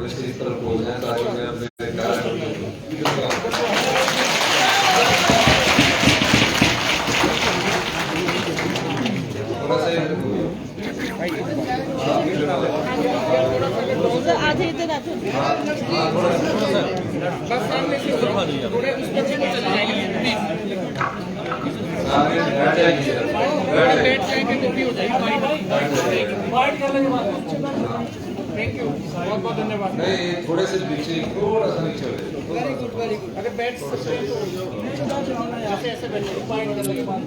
थोड़े से इस तरफ हो जाए ताकि मैं अपने थोड़ा सा आधे इधर आधे बस सामने से थोड़े उस बच्चे को चले जाएंगे बैठ जाएंगे तो भी हो जाएगी फाइट करने के बाद। थैंक यू, बहुत बहुत धन्यवाद। नहीं, थोड़े से पीछे थोड़ा सा नीचे हो जाए। Very good very good. अगर बैठ सकते हैं तो ऐसे ऐसे बैठिए फाइट करने के बाद।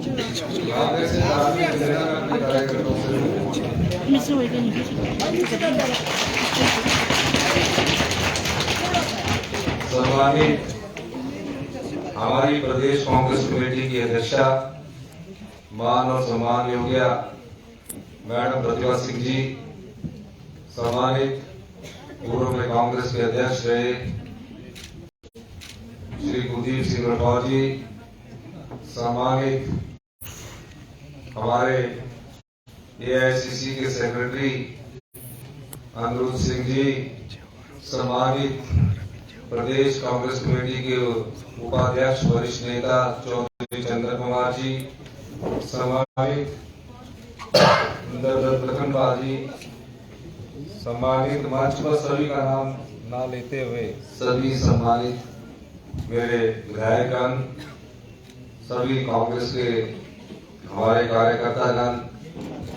आप ऐसे आदमी जगह में अपने कार्यकर्ताओं से मिस हो गई। सम्मानित हमारी प्रदेश कांग्रेस कमेटी की अध्यक्षा मान और सम्मान योग्य मैडम प्रतिभा सिंह जी, सम्मानित पूर्व में कांग्रेस के अध्यक्ष रहे श्री कुलदीप सिंह राठौर जी, सम्मानित हमारे एआईसीसी के सेक्रेटरी अनिरुद्ध सिंह जी, सम्मानित प्रदेश कांग्रेस कमेटी के उपाध्यक्ष वरिष्ठ नेता चौधरी चंद्र कुमार जी, सम्मानित लखनपाल जी, सम्मानित मंच पर सभी का नाम ना लेते हुए सभी सम्मानित मेरे विधायकगण, सभी कांग्रेस के हमारे कार्यकर्तागण,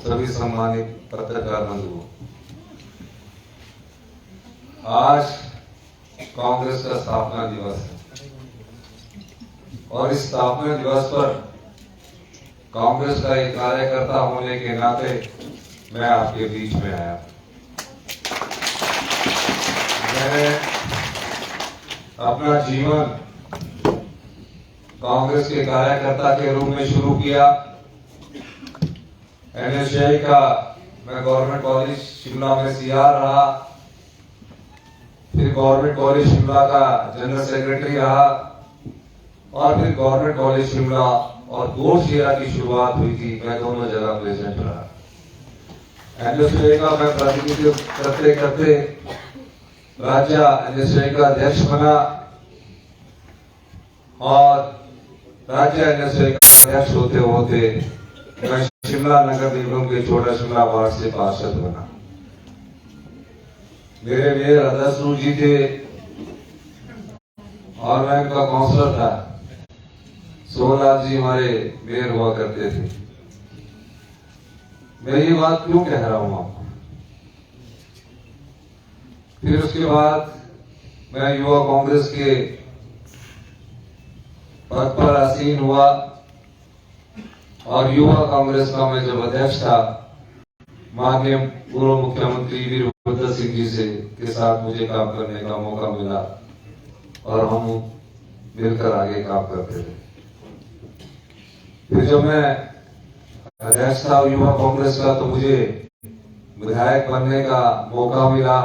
सभी सम्मानित पत्रकार बंधु, आज कांग्रेस का स्थापना दिवस है और इस स्थापना दिवस पर कांग्रेस का एक कार्यकर्ता होने के नाते मैं आपके बीच में आया। मैंने अपना जीवन कांग्रेस के कार्यकर्ता के रूप में शुरू किया। एनएसयूआई का मैं गवर्नमेंट कॉलेज शिमला में सीआर रहा, फिर गवर्नमेंट कॉलेज शिमला का जनरल सेक्रेटरी रहा और फिर गवर्नमेंट कॉलेज शिमला और गोशिया की शुरुआत हुई थी, मैं दोनों जगह प्रेसिडेंट रहा। एनएसयूआई का मैं प्रतिनिधित्व करते करते राज्य एनएसयूआई का अध्यक्ष बना और राज्य एनएसयूआई का अध्यक्ष होते होते मैं शिमला नगर निगम के छोटा शिमला वार्ड से पार्षद बना। मेरे मेयर अदसरू जी थे और मैं उनका काउंसलर था। सोहनलाल जी हमारे मेयर हुआ करते थे। मैं ये बात क्यों कह रहा हूं आपको? फिर उसके बाद मैं युवा कांग्रेस के पद पर आसीन हुआ और युवा कांग्रेस का मैं जब अध्यक्ष था, माननीय पूर्व मुख्यमंत्री वीरभद्र सिंह जी से के साथ मुझे काम करने का मौका मिला और हम मिलकर आगे काम करते थे। फिर जब मैं अध्यक्ष था युवा कांग्रेस का तो मुझे विधायक बनने का मौका मिला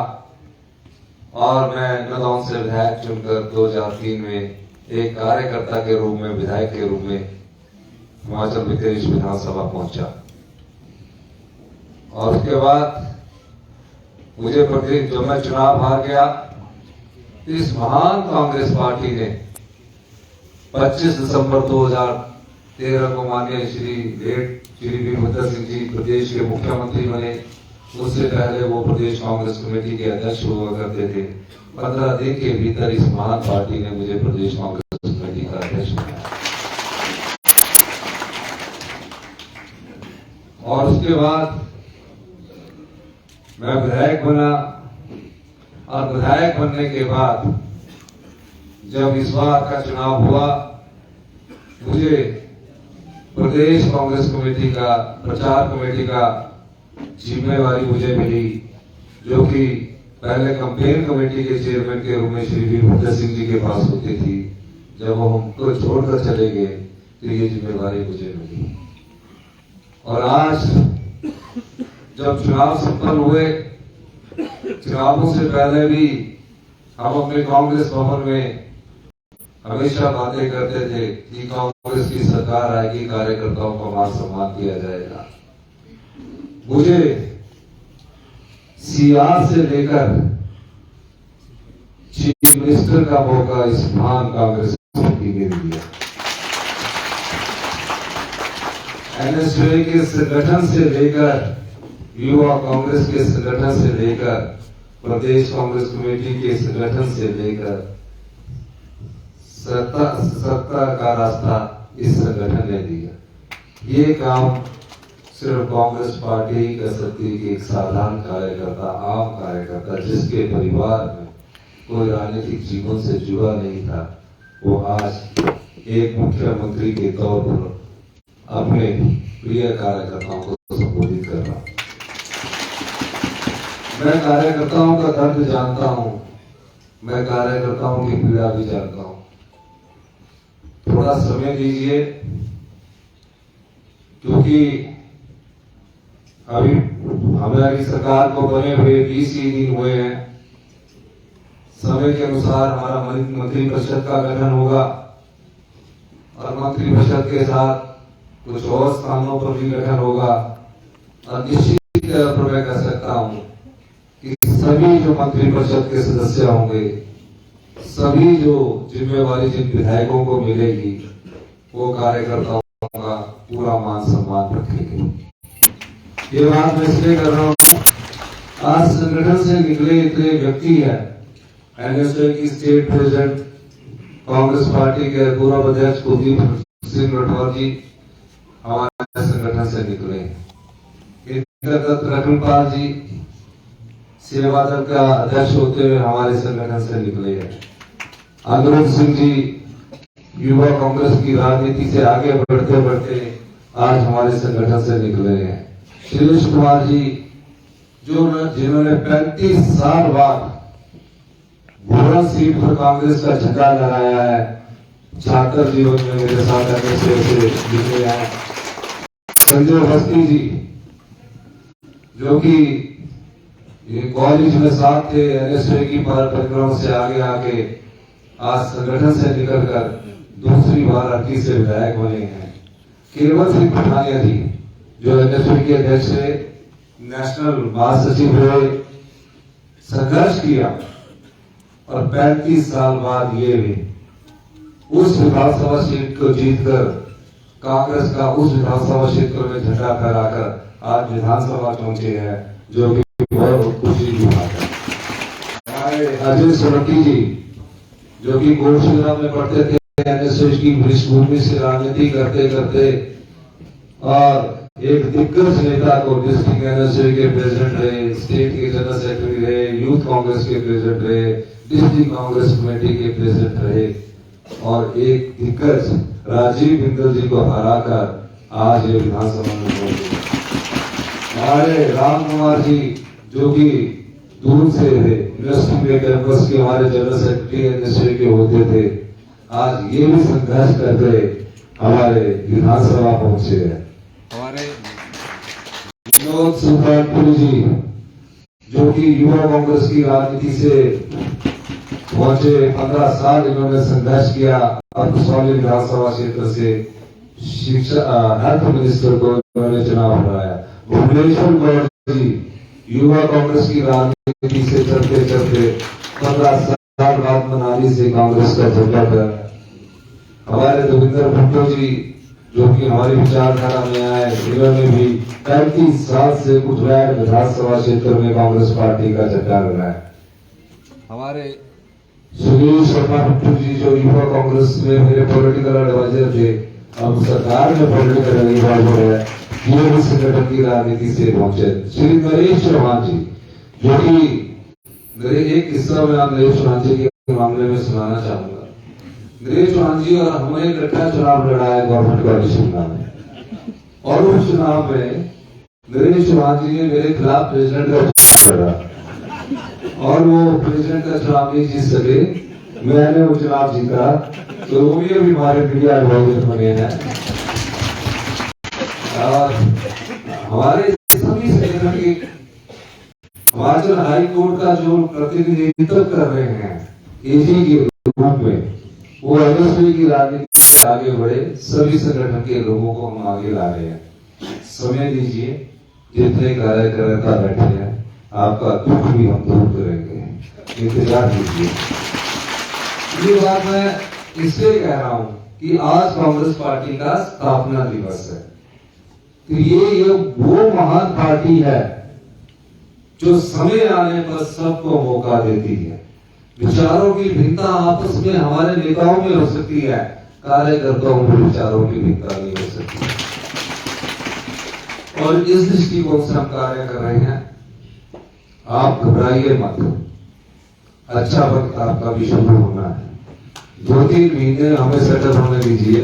और मैं नदौन से विधायक चुनकर 2003 में एक कार्यकर्ता के रूप में, विधायक के रूप में हिमाचल प्रदेश विधानसभा पहुंचा और उसके बाद मुझे प्रदेश जब मैं चुनाव हार गया, इस महान कांग्रेस पार्टी ने 25 दिसंबर 2013 को माननीय श्री वीरभद्र सिंह जी प्रदेश के मुख्यमंत्री बने। उससे पहले वो प्रदेश कांग्रेस कमेटी के अध्यक्ष हुआ करते थे। 15 दिन के भीतर इस महान पार्टी ने मुझे प्रदेश कांग्रेस कमेटी का अध्यक्ष बनाया और उसके बाद मैं विधायक बना और विधायक बनने के बाद जब इस बार का चुनाव हुआ, मुझे प्रदेश कांग्रेस कमेटी का प्रचार कमेटी का जिम्मेवारी मुझे मिली, जो कि पहले कैंपेन कमेटी के चेयरमैन के रूप में श्री वीरभद्र सिंह जी के पास होती थी। जब वो हमको छोड़कर चले गए तो ये जिम्मेवारी मुझे मिली और आज जब चुनाव संपन्न हुए, चुनावों से पहले भी हम अपने कांग्रेस भवन में हमेशा बातें करते थे कि कांग्रेस की सरकार आएगी, कार्यकर्ताओं का मान सम्मान किया जाएगा। मुझे सीआर से लेकर चीफ मिनिस्टर का मौका इस महान कांग्रेस पार्टी ने दिया। एनएसयूआई के संगठन से लेकर युवा कांग्रेस के संगठन से लेकर प्रदेश कांग्रेस कमेटी के संगठन से लेकर सत्ता का रास्ता इस संगठन ने दिया। ये काम सिर्फ कांग्रेस पार्टी ही कर सकती है कि एक साधारण कार्यकर्ता, आम कार्यकर्ता जिसके परिवार में कोई राजनीतिक जीवन से जुड़ा नहीं था, वो आज एक मुख्यमंत्री के तौर पर अपने प्रिय कार्यकर्ताओं को संबोधित कर रहा। मैं कार्यकर्ताओं का दर्द जानता हूं, मैं कार्यकर्ताओं की पीड़ा भी जानता हूं। थोड़ा समय दीजिए, क्योंकि अभी हमारी सरकार को बने हुए 20 ही दिन हुए हैं। समय के अनुसार हमारा मंत्रिपरिषद का गठन होगा और मंत्रिपरिषद के साथ कुछ और स्थानों पर भी गठन होगा। और निश्चित तौर पर मैं कह सकता हूं कि सभी जो मंत्रिपरिषद के सदस्य होंगे, सभी जो जिम्मेवारी जिन विधायकों को मिलेगी, वो कार्यकर्ताओं का पूरा मान सम्मान रखेंगे। ये बात मैं इसलिए कर रहा हूँ, आज संगठन से निकले इतने व्यक्ति हैं। एनएसयूआई की स्टेट प्रेसिडेंट कांग्रेस पार्टी के पूर्व अध्यक्ष कुलदीप सिंह राठौर जी हमारे संगठन से निकले। रघुपाल जी सेवा दल का अध्यक्ष होते हुए हमारे संगठन से निकले हैं। अनुरुद्ध सिंह जी युवा कांग्रेस की राजनीति से आगे बढ़ते बढ़ते आज हमारे संगठन से निकले हैं। सुरेश कुमार जी जिन्होंने 35 साल बाद भोरन सीट पर कांग्रेस का झंडा लहराया है, छात्र जीवन में मेरे साथ ऐसे निकले हैं। संजय अवस्थी जी जो कि कॉलेज में साथ थे, एनएसयूआई की परिक्रमा से आगे आके आज संगठन से निकलकर दूसरी बार अड़की से विधायक बने हैं। केवल सिंह पठानिया जी जो एनएसयूआई के अध्यक्ष से नेशनल महासचिव हुए, संघर्ष किया और 35 साल बाद ये भी उस विधानसभा सीट को जीतकर कांग्रेस का उस विधानसभा क्षेत्र में झंडा फहराकर आज विधानसभा पहुंचे हैं, जो कि बहुत खुशी की बात है। अजय सोलंकी जी जो कि कोटशिला में पढ़ते थे, एनएसयूआई की पृष्ठभूमि से राजनीति करते करते और एक दिग्गज नेता को डिस्ट्रिक्ट एनएसयूआई के प्रेसिडेंट रहे, स्टेट के जनरल सेक्रेटरी रहे, यूथ कांग्रेस के प्रेसिडेंट रहे, डिस्ट्रिक्ट कांग्रेस कमेटी के प्रेसिडेंट रहे और एक दिग्गज राजीव बिंदल जी को हराकर आज ये विधानसभा में पहुंचे। हमारे राम कुमार जी जो कि दूर से थे, यूनिवर्सिटी में कैंपस के हमारे जनरल सेक्रेटरी एनएसयूआई के होते थे, आज ये भी संघर्ष करके हमारे विधानसभा पहुंचे हैं। हमारे विनोद सुल्तानपुरी जी जो कि युवा कांग्रेस की राजनीति से पहुंचे, 15 साल इन्होंने संघर्ष किया और कसौली विधानसभा क्षेत्र से शिक्षा हेल्थ मिनिस्टर को इन्होंने चुनाव हराया। भुवनेश्वर गौड़ जी युवा कांग्रेस की राजनीति से चलते चलते 15 साल बाद मनाली से कांग्रेस का झंडा फहराया। हमारे देवेंद्र भट्टो जी जो कि हमारी विचारधारा में आए, इन्होंने भी 35 साल से गुजरात विधानसभा क्षेत्र में कांग्रेस पार्टी का झंडा लगाया। हमारे सुनील शर्मा भट्टू जी जो युवा कांग्रेस में मेरे पॉलिटिकल एडवाइजर थे, अब सरकार में पॉलिटिकल एडवाइजर है, ये भी संगठन की राजनीति से पहुंचे। श्री नरेश चौहान जी जो कि एक किस्सा में आप नरेश चौहान जी के मामले में सुनाना चाहूंगा। नरेश चौहान जी और हमने इकट्ठा चुनाव लड़ाया गवर्नमेंट कोalition में, और उस चुनाव में नरेश चौहान जी ने मेरे खिलाफ प्रेसिडेंट का चुनाव लड़ा और वो प्रेसिडेंट का चुनाव नहीं जीत सके, मैंने वो चुनाव जीता, तो वो भी हमारे मीडिया एडवाइजर बने हैं। और हमारे सभी संगठन के हमारे हाई कोर्ट का जो प्रतिनिधित्व कर रहे हैं एजी के रूप में, वो एनएसयूआई की राजनीति से आगे बढ़े, सभी संगठन के लोगों को हम आगे ला रहे हैं। समय दीजिए, जितने कार्यकर्ता बैठे हैं आपका दुख भी हम दूर करेंगे, इंतजार कीजिए। ये बात मैं इसलिए कह रहा हूं कि आज कांग्रेस पार्टी का स्थापना दिवस है। तो ये वो महान पार्टी है जो समय आने पर सबको मौका देती है। विचारों की भिन्नता आपस में हमारे नेताओं में हो सकती है, कार्यकर्ताओं में विचारों की भिन्नता नहीं हो सकती। और इस दृष्टिकोण से हम कार्य कर रहे हैं। आप घबराइए मत, अच्छा वक्त आपका भी शुरू होना है। 2-3 महीने हमें सेटल होने दीजिए।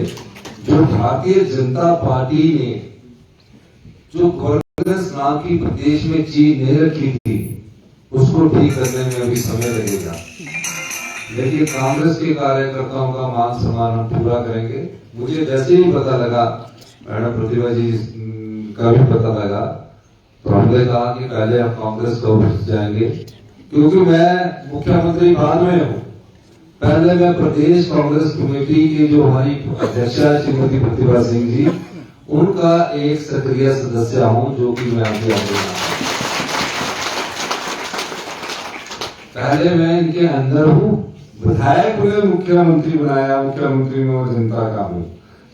जो भारतीय जनता पार्टी ने जो गवर्नेंस नाम की प्रदेश में चीज नहीं रखी थी, उसको ठीक करने में अभी समय लगेगा। लेकिन कांग्रेस के कार्यकर्ताओं का मान सम्मान हम पूरा करेंगे। मुझे जैसे ही पता लगा, मैडम प्रतिभा जी का भी पता लगा, तो हमने कहा कि पहले हम कांग्रेस को जाएंगे, क्योंकि मैं मुख्यमंत्री बाद में हूं। पहले मैं प्रदेश कांग्रेस कमेटी की जो हमारी अध्यक्षा श्रीमती प्रतिभा सिंह जी, उनका एक सक्रिय सदस्य हूं, जो कि मैं आपके आगे पहले मैं इनके अंदर हूं। विधायक उन्हें मुख्यमंत्री बनाया, मुख्यमंत्री में और जनता का हूं,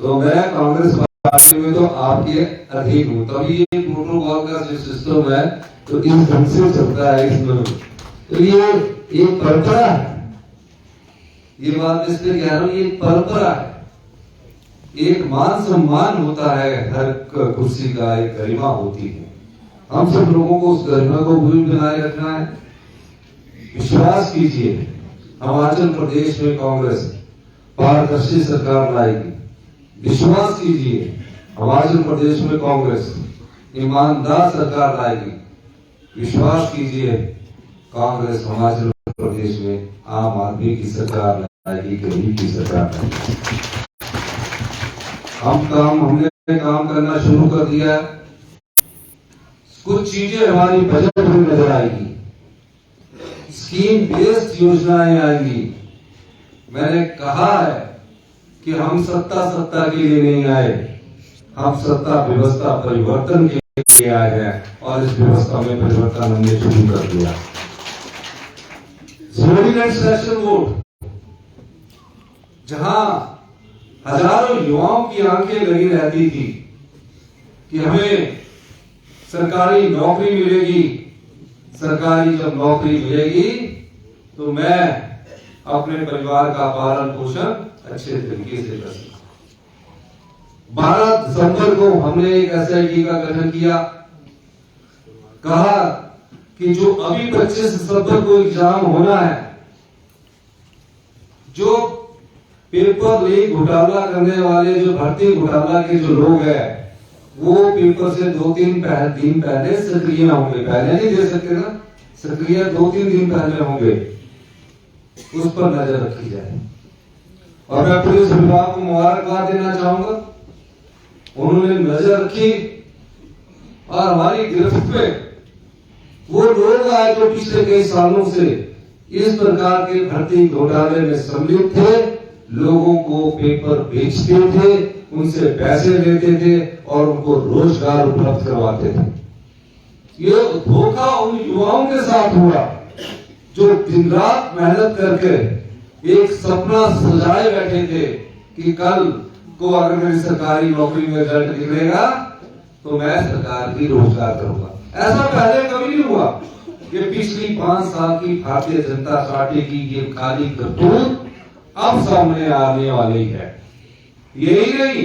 तो मैं कांग्रेस पार्टी में तो आपके अधीन हूं। तभी ये प्रोटोकॉल का जो सिस्टम है तो इस ढंग से चलता है इसमें। तो ये एक परंपरा है, ये बात इसलिए कह रहा हूं, ये एक परंपरा है। एक मान सम्मान होता है, हर कुर्सी का एक गरिमा होती है। हम सब लोगों को उस गरिमा को भी बनाए रखना है। विश्वास कीजिए, हिमाचल प्रदेश में कांग्रेस पारदर्शी सरकार लाएगी। विश्वास कीजिए, हिमाचल प्रदेश में कांग्रेस ईमानदार सरकार लाएगी। विश्वास कीजिए, कांग्रेस हिमाचल प्रदेश में आम आदमी की सरकार लाएगी, गरीब की सरकार लाएगी। हमने काम करना शुरू कर दिया। कुछ चीजें हमारी बजट में नजर आएगी, स्कीम बेस्ड योजनाएं आएंगी। मैंने कहा है कि हम सत्ता के लिए नहीं आए, हम सत्ता व्यवस्था परिवर्तन के लिए आए हैं, और इस व्यवस्था में परिवर्तन हमने शुरू कर दिया। जोड़ीगढ़ सेशन वोट, जहां हजारों युवाओं की आंखें लगी रहती थी कि हमें सरकारी नौकरी मिलेगी, सरकारी जब नौकरी मिलेगी तो मैं अपने परिवार का पालन पोषण अच्छे तरीके से कर सकूं। 12 दिसंबर को हमने एक SIT का गठन किया। कहा कि जो अभी 25 दिसंबर को एग्जाम होना है, जो पेपर लीक घोटाला करने वाले, जो भर्ती घोटाला के जो लोग हैं, वो पेपर से 2-3 दिन पहले सक्रिय होंगे। पहले नहीं दे सकते ना, सक्रिय 2-3 दिन पहले होंगे। उस पर नजर रखी जाए। और मैं पुलिस विभाग को मुबारकबाद देना चाहूंगा, उन्होंने नजर रखी और हमारी गिरफ्त पे वो लोग आए जो पिछले कई सालों से इस प्रकार के भर्ती घोटाले में सम्मिलित थे, लोगों को पेपर बेचते थे, उनसे पैसे लेते थे और उनको रोजगार उपलब्ध करवाते थे। ये धोखा उन युवाओं के साथ हुआ जो दिन रात मेहनत करके एक सपना सजाए बैठे थे कि कल को अगर मेरी सरकारी नौकरी में रिजल्ट निकलेगा तो मैं सरकार की रोजगार करूंगा। ऐसा पहले कभी नहीं हुआ। ये पिछली 5 साल की भारतीय जनता पार्टी की ये काली करतूत अब सामने आने वाली है। यही नहीं,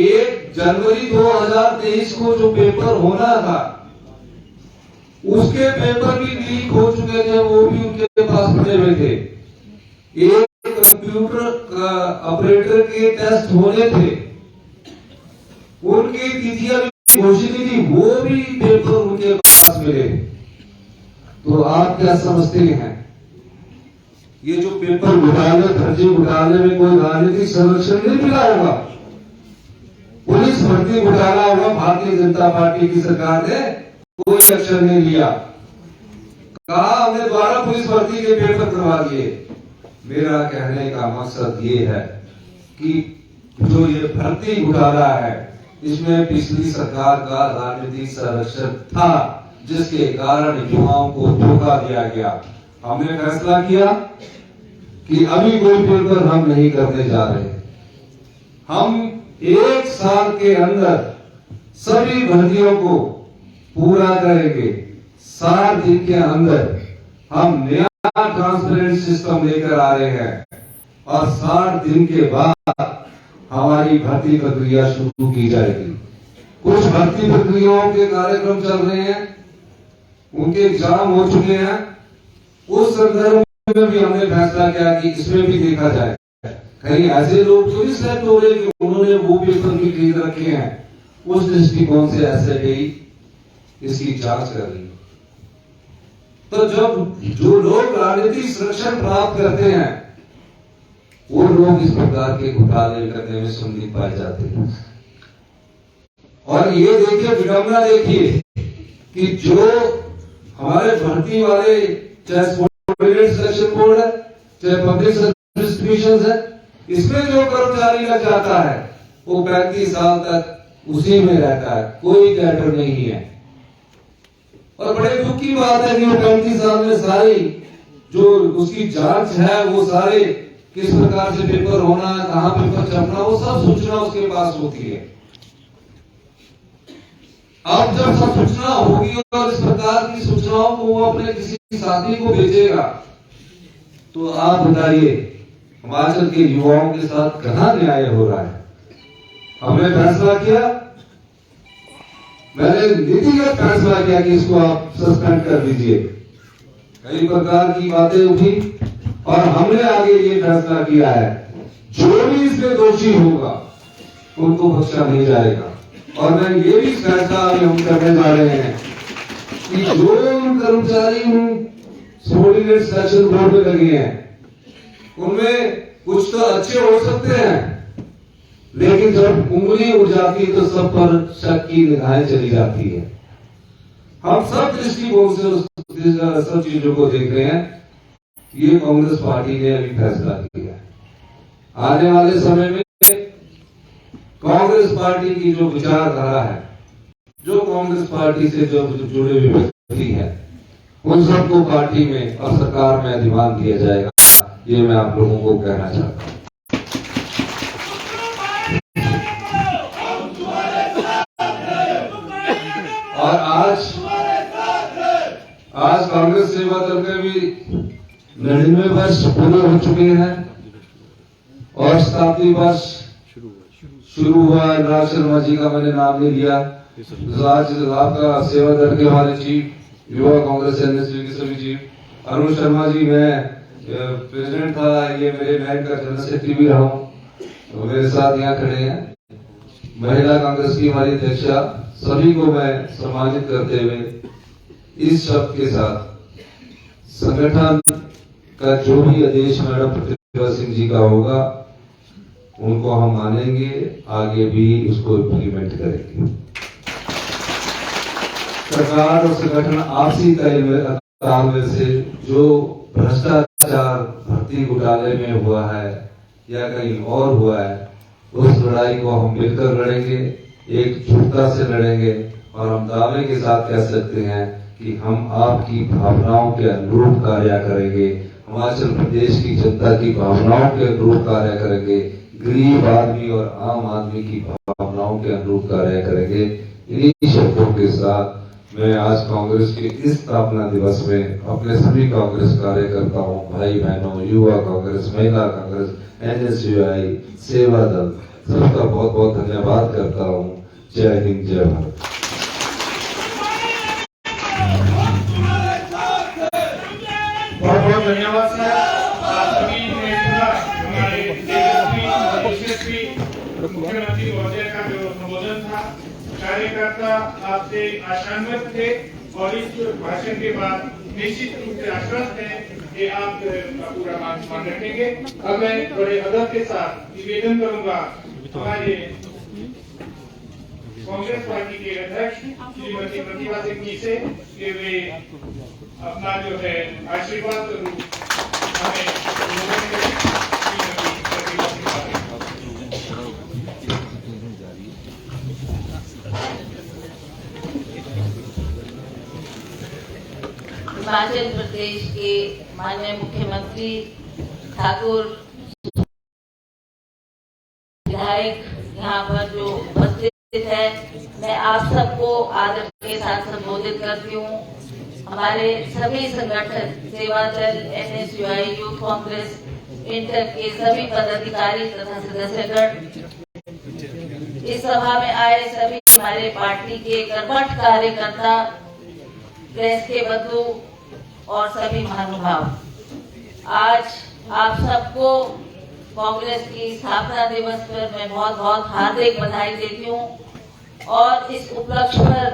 1 जनवरी 2023 को जो पेपर होना था, उसके पेपर भी लीक हो चुके थे, वो भी उनके पास पड़े हुए थे। एक कंप्यूटर ऑपरेटर के टेस्ट होने थे, उनकी तिथियां भी घोषित थी, वो भी पेपर उनके पास मिले। तो आप क्या समझते हैं, ये जो पेपर घोटाले, फर्जी घोटाले में कोई राजनीतिक संरक्षण नहीं मिला होगा? पुलिस भर्ती घोटाला हुआ, भारतीय जनता पार्टी की सरकार ने कोई एक्शन नहीं लिया। कहा हमने दोबारा पुलिस भर्ती के पेपर करवा दिए। मेरा कहने का मकसद ये है कि जो ये भर्ती घोटाला है, इसमें पिछली सरकार का राजनीतिक संरक्षण था, जिसके कारण युवाओं को धोखा दिया गया। हमने फैसला किया कि अभी कोई पेपर हम नहीं करने जा रहे। हम 1 साल के अंदर सभी भर्तियों को पूरा करेंगे। 60 दिन के अंदर हम नया ट्रांसपेरेंट सिस्टम लेकर आ रहे हैं और 60 दिन के बाद हमारी भर्ती प्रक्रिया शुरू की जाएगी। कुछ भर्ती प्रक्रियाओं के कार्यक्रम चल रहे हैं, उनके एग्जाम हो चुके हैं। उस संदर्भ में भी हमने फैसला किया कि इसमें भी देखा जाए कहीं ऐसे लोग तो नहीं सेलेक्ट हो रहे कि उन्होंने वो पेपर भी खरीद रखे हैं। उस दृष्टिकोण से एसएटी इसकी जांच कर रही है। तो जब जो लोग राजनीतिक संरक्षण प्राप्त करते हैं वो लोग इस प्रकार के घोटाले करने में संलिप्त पाए जाते हैं। और ये देखिए, विडंबना देखिए कि जो हमारे भर्ती वाले, चाहे सिलेक्शन बोर्ड है, चाहे पब्लिक सर्विस कमीशन है, इसमें जो कर्मचारी लग जाता है वो 35 साल तक उसी में रहता है, कोई कैडर नहीं है। और बड़े दुख की बात है कि वो 35 साल में सारी जो उसकी जांच है, वो सारे किस प्रकार से पेपर होना, कहां पेपर छपना, वो सब सूचना उसके पास होती है। अब जब सब सूचना होगी और इस प्रकार की सूचनाओं को वो अपने किसी साथी को भेजेगा, तो आप बताइए हिमाचल के युवाओं के साथ कहां न्याय हो रहा है। हमने फैसला किया, मैंने नीतिगत फैसला किया कि इसको आप सस्पेंड कर दीजिए। कई प्रकार की बातें उठी और हमने आगे ये फैसला किया है, जो भी इसमें दोषी होगा उनको बख्शा नहीं जाएगा। और मैं ये भी फैसला अभी हम करने जा रहे हैं कि जो कर्मचारी सबऑर्डिनेट सिलेक्शन बोर्ड में लगे हैं उनमें कुछ तो अच्छे हो सकते हैं, लेकिन जब उंगली उठ जाती है तो सब पर शक की निगाहें चली जाती है। हम सब दृष्टिकोण से सब चीजों को देख रहे हैं। ये कांग्रेस पार्टी ने अभी फैसला किया है। आने वाले समय में कांग्रेस पार्टी की जो विचारधारा है, जो कांग्रेस पार्टी से जो जुड़े हुए व्यक्ति हैं, उन सबको पार्टी में और सरकार में अधिमान दिया जाएगा। ये मैं आप लोगों को कहना चाहता हूं। और आज कांग्रेस सेवा दल के भी 99 वर्ष पूरे हो चुके हैं और शताब्दी वर्ष शुरू हुआ। राज शर्मा जी का मैंने नाम नहीं लिया। आज आपका सेवा दल के हमारे चीफ, युवा कांग्रेस एनएसयू के सभी चीफ, अरुण शर्मा जी, मैं प्रेसिडेंट था, ये मेरे बैंक का जनरल सेक्रेटरी भी रहा हूँ, तो मेरे साथ यहाँ खड़े हैं। महिला कांग्रेस की हमारी अध्यक्षा, सभी को मैं सम्मानित करते हुए इस शब्द के साथ संगठन का जो भी आदेश मैडम प्रतिभा सिंह जी का होगा उनको हम मानेंगे, आगे भी उसको इम्प्लीमेंट करेंगे। सरकार और संगठन आपसी तालमेल से जो भ्रष्टाचार भर्ती घोटाले में हुआ है या कहीं और हुआ है, उस लड़ाई को हम मिलकर लड़ेंगे, एकजुटता से लड़ेंगे। और हम दावे के साथ कह सकते हैं कि हम आपकी भावनाओं के अनुरूप कार्य करेंगे, हिमाचल प्रदेश की जनता की भावनाओं के अनुरूप कार्य करेंगे, गरीब आदमी और आम आदमी की भावनाओं के अनुरूप कार्य करेंगे। इन्हीं शब्दों के साथ मैं आज कांग्रेस के इस स्थापना दिवस में अपने सभी कांग्रेस कार्यकर्ताओं, भाई बहनों, युवा कांग्रेस, महिला कांग्रेस, एनएसयूआई, सेवा दल, सबका बहुत बहुत धन्यवाद करता हूँ। जय हिंद, जय भारत। बहुत बहुत धन्यवाद सर। सभी ने सुना हमारे तेजस्वी मुख्यमंत्री महोदय का जो संबोधन था। कार्यकर्ता आपसे आशान्वित थे और इस भाषण के बाद निश्चित रूप से आश्वस्त है कि आप पूरा मान रखेंगे। अब मैं बड़े अदब के साथ निवेदन करूंगा हमारे कांग्रेस पार्टी के अध्यक्ष श्रीमती प्रतिभा सिंह जी से कि वे अपना जो है आशीर्वाद स्वरूप हमें हिमाचल प्रदेश के माननीय मुख्यमंत्री ठाकुर विधायक यहाँ पर जो उपस्थित है, मैं आप सबको आदर के साथ संबोधित करती हूँ। हमारे सभी संगठन सेवा दल, NSUI, यूथ कांग्रेस, इंटर के सभी पदाधिकारी तथा सदस्यगण, इस सभा में आए सभी हमारे पार्टी के कर्मठ कार्यकर्ता, प्रेस के बंधु और सभी महानुभाव, आज आप सबको कांग्रेस की स्थापना दिवस पर मैं बहुत बहुत हार्दिक बधाई देती हूँ और इस उपलक्ष्य पर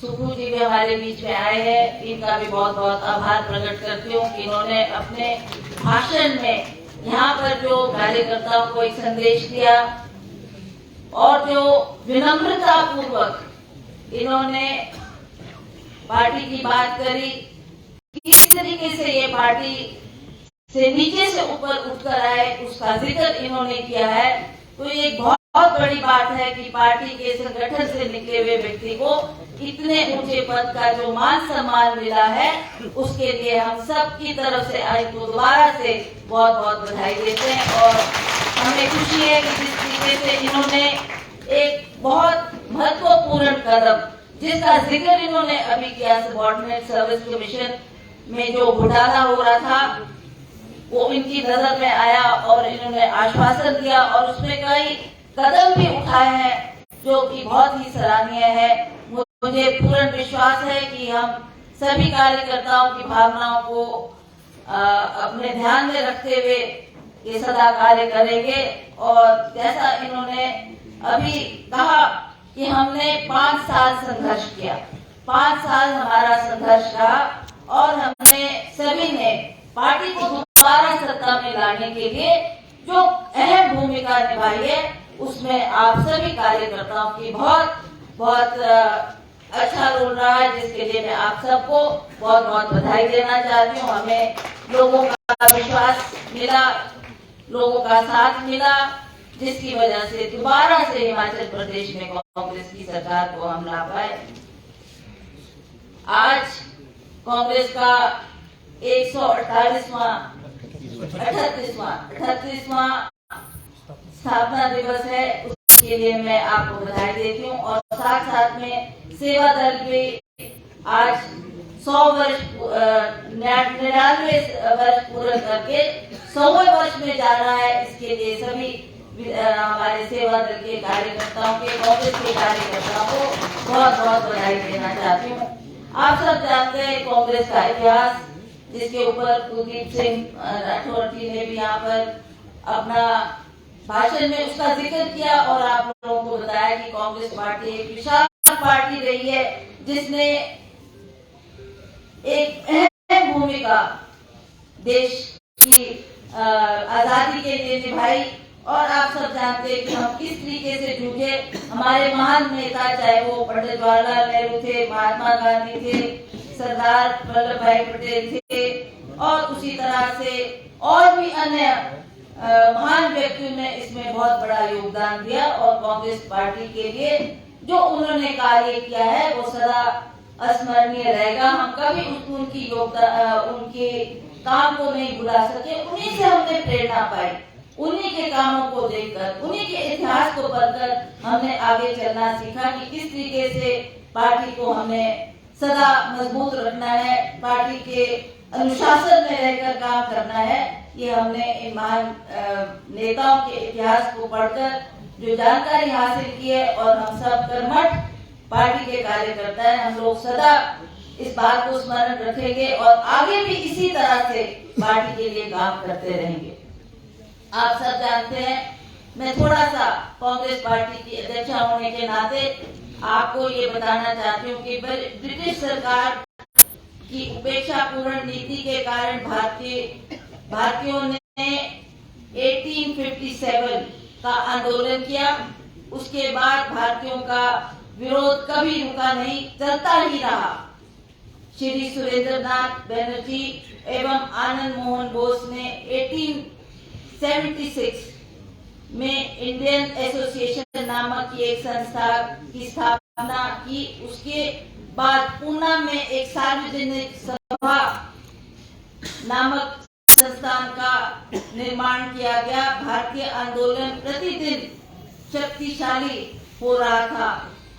सुखू जी भी हमारे बीच में आए हैं, इनका भी बहुत बहुत आभार प्रकट करती हूँ कि इन्होंने अपने भाषण में यहाँ पर जो कार्यकर्ताओं को एक संदेश दिया और जो विनम्रता पूर्वक इन्होंने पार्टी की बात करी, किस तरीके से ये पार्टी से नीचे से ऊपर उठकर आए, उसका जिक्र इन्होंने किया है। तो ये बहुत बड़ी बात है कि पार्टी के संगठन से निकले हुए व्यक्ति को इतने ऊंचे पद का जो मान सम्मान मिला है, उसके लिए हम सब की तरफ से आज को दोबारा से बहुत बहुत बधाई देते हैं। और हमें खुशी है कि जिस तरीके से इन्होंने एक बहुत महत्वपूर्ण कदम, जिसका जिक्र इन्होंने अभी किया, सबऑर्डिनेट सर्विस कमीशन में जो घोटाला हो रहा था, वो इनकी नजर में आया और इन्होंने आश्वासन दिया और उसमें कई कदम भी उठाए हैं जो कि बहुत ही सराहनीय है। मुझे पूर्ण विश्वास है कि हम सभी कार्यकर्ताओं की भावनाओं को अपने ध्यान में रखते हुए ये सदा कार्य करेंगे। और जैसा इन्होंने अभी कहा कि हमने 5 साल संघर्ष किया, 5 साल हमारा संघर्ष रहा और हमने सभी ने पार्टी को दोबारा सत्ता में लाने के लिए जो अहम भूमिका निभाई है, उसमें आप सभी कार्यकर्ताओं की बहुत बहुत अच्छा रोल रहा है, जिसके लिए मैं आप सबको बहुत बहुत बधाई देना चाहती हूँ। हमें लोगों का विश्वास मिला, लोगों का साथ मिला, जिसकी वजह से दोबारा से हिमाचल प्रदेश में कांग्रेस की सरकार को हम ला पाए। आज कांग्रेस का 38वां स्थापना दिवस है, उसके लिए मैं आपको बधाई देती हूँ। और साथ साथ में सेवा दल भी आज 100 वर्ष 99 वर्ष पूर्ण करके 100वें वर्ष में जा रहा है। इसके लिए सभी हमारे सेवा दल के कार्यकर्ताओं के, कांग्रेस के कार्यकर्ताओं को बहुत बहुत बधाई देना चाहती हूँ। आप सब जानते हैं कांग्रेस का इतिहास, जिसके ऊपर कुलदीप सिंह राठौर जी ने भी यहाँ पर अपना भाषण में उसका जिक्र किया और आप लोगों को बताया कि कांग्रेस पार्टी एक विशाल पार्टी रही है, जिसने एक अहम भूमिका देश की आजादी के लिए निभाई। और आप सब जानते हैं कि हम किस तरीके से जूझे। हमारे महान नेता, चाहे वो पंडित जवाहरलाल नेहरू थे, महात्मा गांधी थे, सरदार वल्लभ भाई पटेल थे, और उसी तरह से और भी अन्य महान व्यक्तियों ने इसमें बहुत बड़ा योगदान दिया। और कांग्रेस पार्टी के लिए जो उन्होंने कार्य किया है वो सदा अस्मरणीय रहेगा। हम कभी उनकी योगदान, उनके काम को नहीं भुला सके। उन्हीं से हमने प्रेरणा पाई, उन्हीं के कामों को देखकर, उन्हीं के इतिहास को पढ़कर हमने आगे चलना सीखा कि किस तरीके से पार्टी को हमें सदा मजबूत रखना है, पार्टी के अनुशासन में रहकर काम करना है। ये हमने इन महान नेताओं के इतिहास को पढ़कर जो जानकारी हासिल की है। और हम सब कर्मठ पार्टी के कार्यकर्ता हैं, हम लोग सदा इस बात को स्मरण रखेंगे और आगे भी इसी तरह से पार्टी के लिए काम करते रहेंगे। आप सब जानते हैं, मैं थोड़ा सा कांग्रेस पार्टी की अध्यक्ष होने के नाते आपको ये बताना चाहती हूँ कि ब्रिटिश सरकार की उपेक्षापूर्ण नीति के कारण भारतीयों ने 1857 का आंदोलन किया। उसके बाद भारतीयों का विरोध कभी रुका नहीं, चलता ही रहा। श्री सुरेंद्रनाथ बनर्जी एवं आनंद मोहन बोस ने 1876 में इंडियन एसोसिएशन नामक की एक संस्था की स्थापना की। उसके बाद पूना में एक सार्वजनिक सभा नामक संस्थान का निर्माण किया गया। भारतीय आंदोलन प्रतिदिन शक्तिशाली हो रहा था।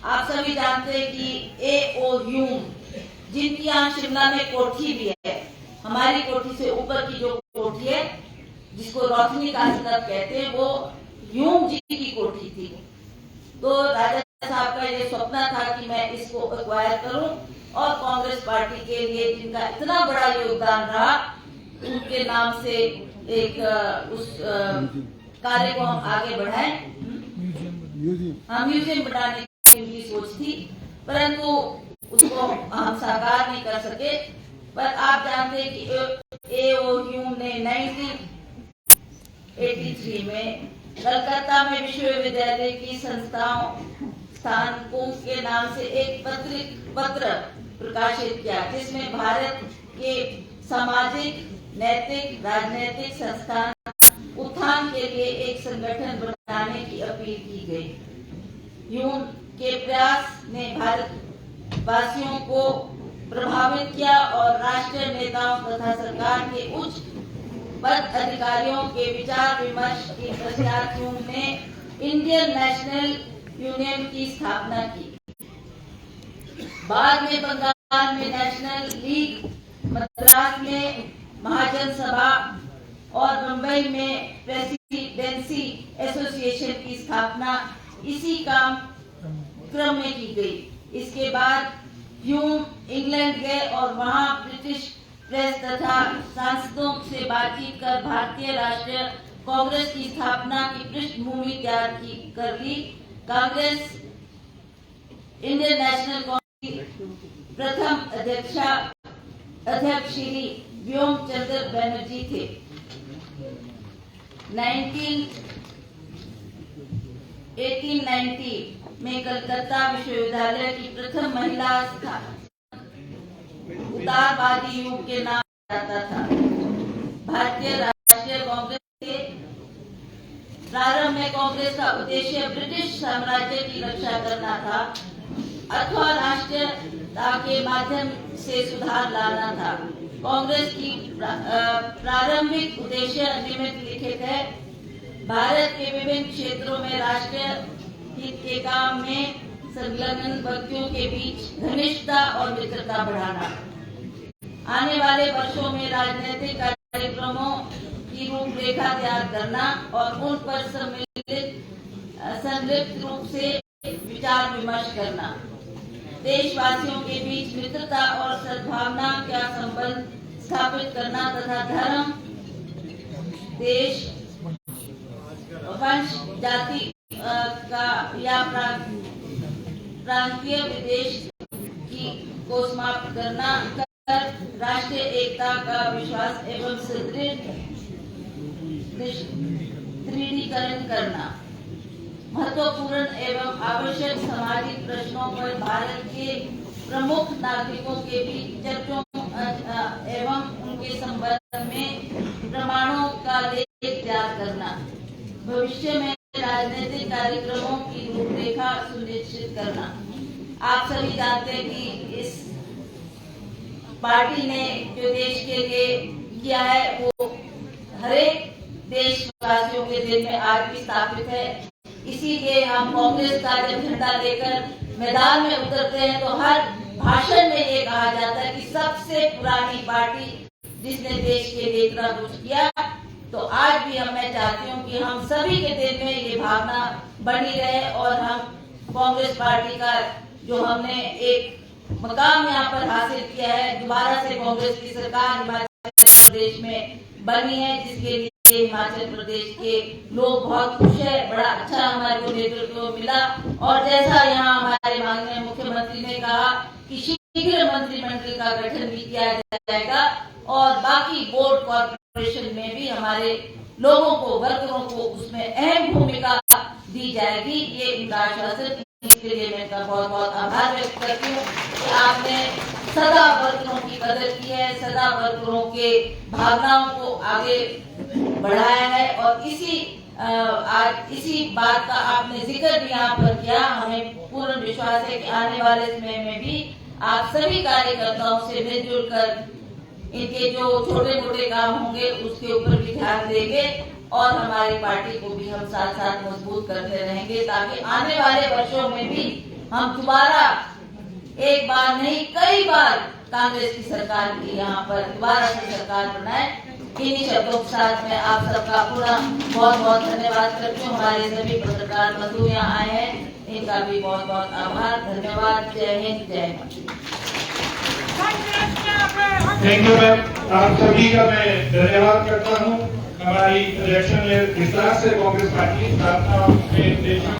आप सभी जानते हैं कि A.O. ह्यूम, जिनकी यहाँ शिमला में कोठी भी है, हमारी कोठी से ऊपर की जो कोठी है जिसको रोशनी का संदर्भ कहते हैं, वो ह्यूम जी की कोठी थी। तो राजा साहब का ये स्वप्न था कि मैं इसको एक्वायर करूं और कांग्रेस पार्टी के लिए जिनका इतना बड़ा योगदान रहा, उनके नाम से एक उस कार्य को हम आगे बढ़ाएं। हम म्यूजियम बनाने की उनकी सोच थी, परंतु उसको हम साकार नहीं कर सके। पर आप जानते हैं कि A.O. ह्यूम ने 1983 में कलकत्ता में विश्वविद्यालय की स्थानकों के नाम से एक पत्र प्रकाशित किया, जिसमें भारत के सामाजिक, नैतिक, राजनीतिक संस्थान उत्थान के लिए एक संगठन बनाने की अपील की गई। ह्यूम के प्रयास ने भारतवासियों को प्रभावित किया और राष्ट्रीय नेताओं तथा सरकार के उच्च पद अधिकारियों के विचार विमर्श के पश्चात ह्यूम ने इंडियन नेशनल यूनियन की स्थापना की। बाद में बंगाल में नेशनल लीग, मद्रास में महाजन सभा और मुंबई में प्रेसिडेंसी एसोसिएशन की स्थापना इसी क्रम में की गई। इसके बाद ह्यूम इंग्लैंड गए और वहां ब्रिटिश प्रेस तथा सांसदों से बातचीत कर भारतीय राष्ट्रीय कांग्रेस की स्थापना की पृष्ठभूमि तैयार कर ली। कांग्रेस इंडियन नेशनल कांग्रेस की प्रथम अध्यक्ष श्री व्योम चंद्र बनर्जी थे। 1890 में कलकत्ता विश्वविद्यालय की प्रथम महिला उदारवादी युग के नाम जाता था। भारतीय राष्ट्रीय कांग्रेस के प्रारंभ में कांग्रेस का उद्देश्य ब्रिटिश साम्राज्य की रक्षा करना था अथवा राष्ट्रीयता के माध्यम से सुधार लाना था। कांग्रेस की प्रारंभिक उद्देश्य निम्नलिखित है: भारत के विभिन्न क्षेत्रों में राष्ट्रीय हित के काम में संलग्न व्यक्तियों के बीच घनिष्ठता और मित्रता बढ़ाना, आने वाले वर्षों में राजनीतिक कार्यक्रमों की रूपरेखा तैयार करना और उन पर संलिप्त रूप से विचार विमर्श करना, देशवासियों के बीच मित्रता और सद्भावना का संबंध स्थापित करना तथा धर्म, देश, वंश, जाति का या प्रांतीय विदेश को समाप्त करना, राष्ट्रीय एकता का विश्वास एवं दृढ़ीकरण करना, महत्वपूर्ण एवं आवश्यक सामाजिक प्रश्नों पर भारत के प्रमुख नागरिकों के बीच चर्चाओं एवं उनके संबंध में प्रमाणों का लेख तैयार करना, भविष्य में राजनीतिक कार्यक्रमों की रूपरेखा सुनिश्चित करना। आप सभी जानते हैं कि इस पार्टी ने जो देश के लिए किया है वो हरेक देशवासियों के दिल में आज भी स्थापित है। इसीलिए हम कांग्रेस का जब झंडा लेकर मैदान में उतरते हैं तो हर भाषण में ये कहा जाता है कि सबसे पुरानी पार्टी जिसने देश के लिए इतना कुछ किया। तो आज भी मैं चाहती हूँ कि हम सभी के दिल में ये भावना बनी रहे और हम कांग्रेस पार्टी का जो हमने एक मकाम यहाँ पर हासिल किया है, दोबारा से कांग्रेस की सरकार हिमाचल प्रदेश में बनी है, जिसके लिए हिमाचल प्रदेश के लोग बहुत खुश है। बड़ा अच्छा हमारे को नेतृत्व मिला और जैसा यहाँ हमारे माननीय मुख्यमंत्री ने कहा कि शीघ्र मंत्रिमंडल का गठन भी किया जाएगा और बाकी बोर्ड कॉर्पोरेशन में भी हमारे लोगों को, वर्करों को उसमें अहम भूमिका दी जाएगी। ये उनका आश्वासन, इसके लिए मैं इनका बहुत बहुत आभार व्यक्त करती हूँ कि आपने सदा वर्करों की कदर की है, सदा वर्करों के भावनाओं को आगे बढ़ाया है और आज इसी बात का आपने जिक्र भी यहाँ पर किया। हमें पूर्ण विश्वास है कि आने वाले समय में भी आप सभी कार्यकर्ताओं से मिलजुल कर इनके जो छोटे मोटे काम होंगे उसके ऊपर भी ध्यान देंगे और हमारी पार्टी को भी हम साथ साथ मजबूत करते रहेंगे, ताकि आने वाले वर्षों में भी हम दोबारा एक बार नहीं कई बार कांग्रेस की सरकार की यहाँ पर दोबारा से सरकार बनाए। इन्हीं शब्दों के साथ मैं आप सबका पूरा बहुत बहुत धन्यवाद करती हूँ। हमारे सभी पत्रकार बंधु यहाँ आए हैं, इनका भी बहुत बहुत आभार, धन्यवाद। जय हिंद, जय भारत। थैंक यू मैम, आप सभी का मैं धन्यवाद करता हूँ। हमारी इलेक्शन में विस्तार से कांग्रेस पार्टी स्थापना में